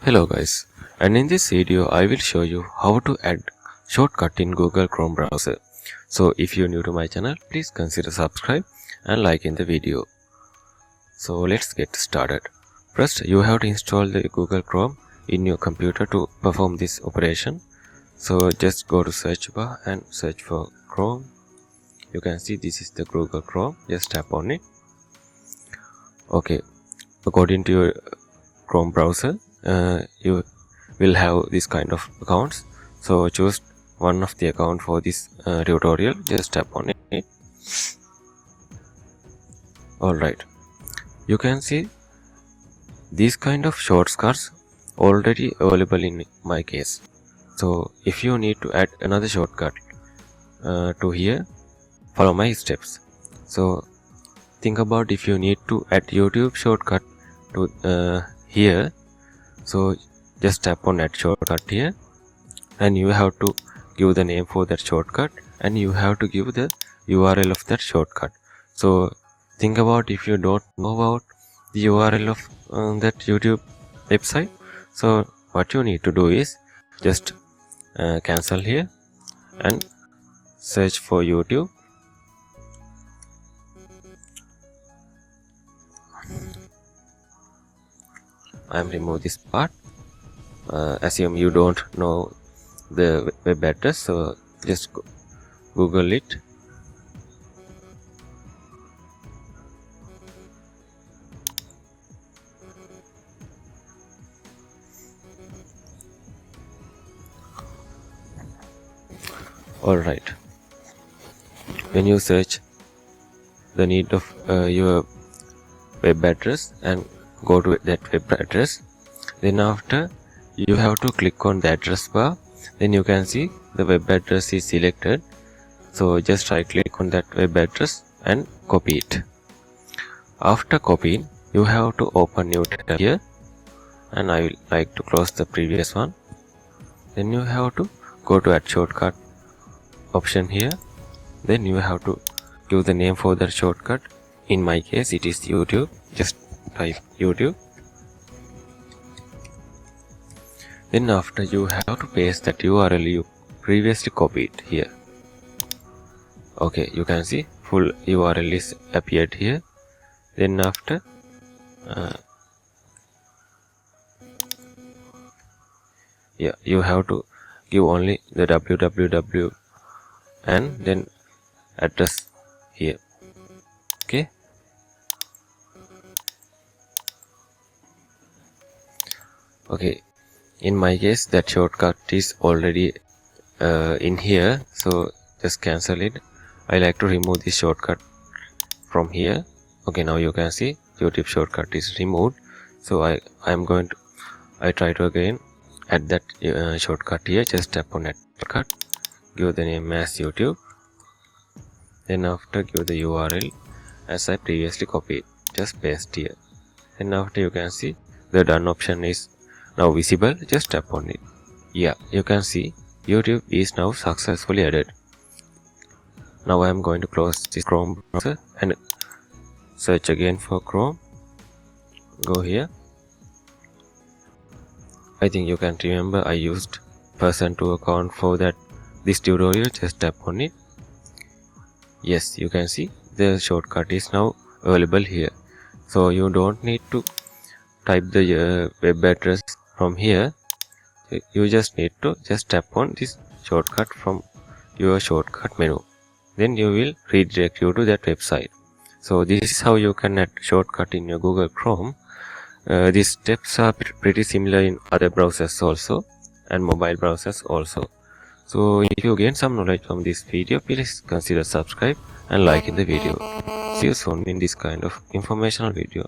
Hello guys, and in this video I will show you how to add shortcut in Google Chrome browser. So if you're new to my channel, please consider subscribe and like in the video. So let's get started. First you have to install the Google Chrome in your computer to perform this operation. So just go to search bar and search for Chrome. You can see this is the Google Chrome, just tap on it. Okay, according to your Chrome browser, you will have this kind of accounts, so choose one of the account for this tutorial. Just tap on it. Alright, you can see these kind of shortcuts already available in my case. So if you need to add another shortcut to here, follow my steps. So think about if you need to add YouTube shortcut to here, so just tap on add shortcut here, and you have to give the name for that shortcut and you have to give the URL of that shortcut. So think about if you don't know about the URL of that YouTube website, so what you need to do is just cancel here and search for YouTube. I am remove this part. Assume you don't know the web address, so just Google it. Alright, when you search the need of your web address and go to that web address, then after you have to click on the address bar, then you can see the web address is selected. So just right click on that web address and copy it. After copying, you have to open new tab here, and I will like to close the previous one. Then you have to go to add shortcut option here, then you have to give the name for the shortcut. In my case it is YouTube. Just type YouTube. Then after you have to paste that URL you previously copied here. Okay, you can see full URL is appeared here. Then after you have to give only the www and then address here. Okay, in my case that shortcut is already in here, so just cancel it. I like to remove this shortcut from here. Okay, now you can see YouTube shortcut is removed. So I try to again add that shortcut here. Just tap on add shortcut, give the name as YouTube, then after give the URL as I previously copied, just paste here. Then after you can see the done option is now visible. Just tap on it. Yeah, you can see YouTube is now successfully added. Now I am going to close this Chrome browser and search again for Chrome. Go here. I think you can remember I used person2 account for this tutorial. Just tap on it. Yes, you can see the shortcut is now available here. So you don't need to type the web address from here. You just need to just tap on this shortcut from your shortcut menu, then you will redirect you to that website. So this is how you can add shortcut in your Google Chrome. These steps are pretty similar in other browsers also and mobile browsers also. So if you gain some knowledge from this video, please consider subscribe and like in the video. See you soon in this kind of informational video.